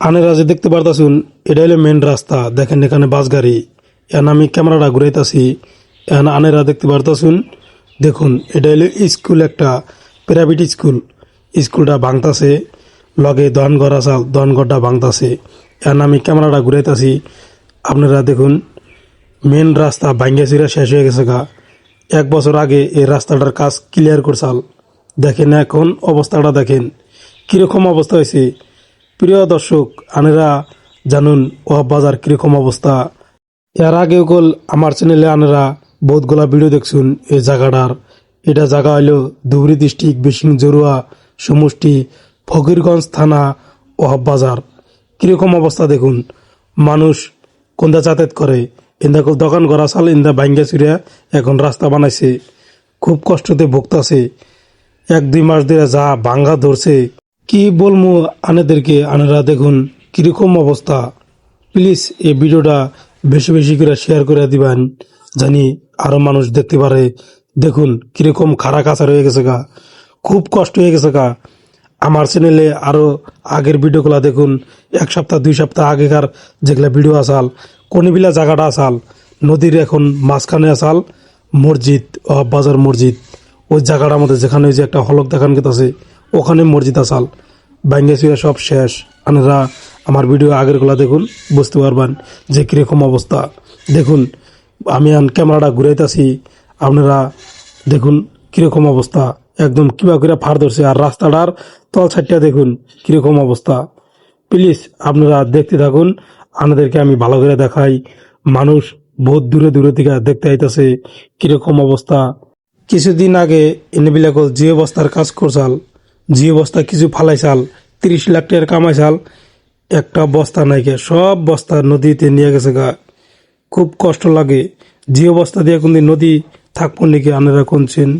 আনেরা যে দেখতে পারতাছুন এটা হলো মেন রাস্তা। দেখেন এখানে বাস গাড়ি। এখন আমি ক্যামেরাটা ঘুরাইতাছি। এখন আনেরা দেখতে পারতাছুন। দেখুন এটা হলো স্কুল, একটা প্রাইভেট স্কুল। স্কুলটা ভাঙতাছে, লগে দহনঘর আসাল, দহনঘরটা ভাঙতাছে। এখন আমি ক্যামেরাটা ঘুরাইতাছি, আপনারা দেখুন মেন রাস্তা ভাঙ্গা চিরা শেষ হয়ে গেছে গা। 1 বছর আগে এই রাস্তাটার কাজ ক্লিয়ার করছাল। দেখেন এখন অবস্থাটা দেখেন কিরকম অবস্থা হয়েছে। প্রিয় দর্শক, আনেরা জানুন ওয়াব বাজার কিরকম অবস্থা। এর আগেও কল আমার চ্যানেলে আনেরা বহুতগুলা ভিডিও দেখছুন এই জায়গাটার। এটা জায়গা হইল ধুবড়ী ডিস্ট্রিক্ট বিশিং জরুয়া সমষ্টি ফকিরগঞ্জ থানা ওয়াব বাজার। কিরকম অবস্থা দেখুন, মানুষ কোনটা যাতায়াত করে। ইন্দা দোকান ঘর আসাল, ইন্দা ভাঙ্গা চুরিয়া এখন রাস্তা বানাইছে। খুব কষ্টতে ভুগতাছে। 1-2 মাস ধরে যা ভাঙ্গা ধরছে কি বলবো আনেদেরকে। আনেরা দেখুন কিরকম অবস্থা। প্লিজ এই ভিডিওটা বেশি বেশি করে শেয়ার করে দিবেন, জানি আরো মানুষ দেখতে পারে। দেখুন কিরকম খাড়া কাঁচা রয়ে গেছে গা, খুব কষ্ট হয়ে গেছে গা। আমার চ্যানেলে আরো আগের ভিডিওগুলা দেখুন। 1 সপ্তাহ 2 সপ্তাহ আগেকার যেগুলা ভিডিও আসাল, কোনিবিলা জায়গাটা আসাল, নদীর এখন মাঝখানে আসাল মসজিদ, বাজার মসজিদ। ওই জায়গাটার মধ্যে যেখানে ওই যে একটা হলক দেখান গেছে ওখানে মসজিদ আসাল। বাঙ্গেসিয়া সব শেষ। আপনারা আমার ভিডিও আগেরগুলা দেখুন, বুঝতে পারবেন যে কিরকম অবস্থা। দেখুন আমি ক্যামেরাটা ঘুরাইতেছি, আপনারা দেখুন কিরকম অবস্থা। একদম কিবা করে ফার ধরছে। আর রাস্তাটার তল সাইডটা দেখুন কিরকম অবস্থা। প্লিজ আপনারা দেখতে থাকুন, আপনাদেরকে আমি ভালো করে দেখাই। মানুষ বহুত দূরে দূরে থেকে দেখতে আইতাছে কিরকম অবস্থা। কিছুদিন আগে এনেবিলাকল জিও বস্তার কাজ করছাল, জিও বস্তা কিছু ফালাইছাল, 30 লাখ টাকার কামাইছাল। একটা বস্তা নাইকে, সব বস্তা নদীতে নিয়ে গেছে গা। খুব কষ্ট লাগে। জিও বস্তা দিয়ে কোনদিন নদী থাকবো নাকি আপনারা কোনছেন।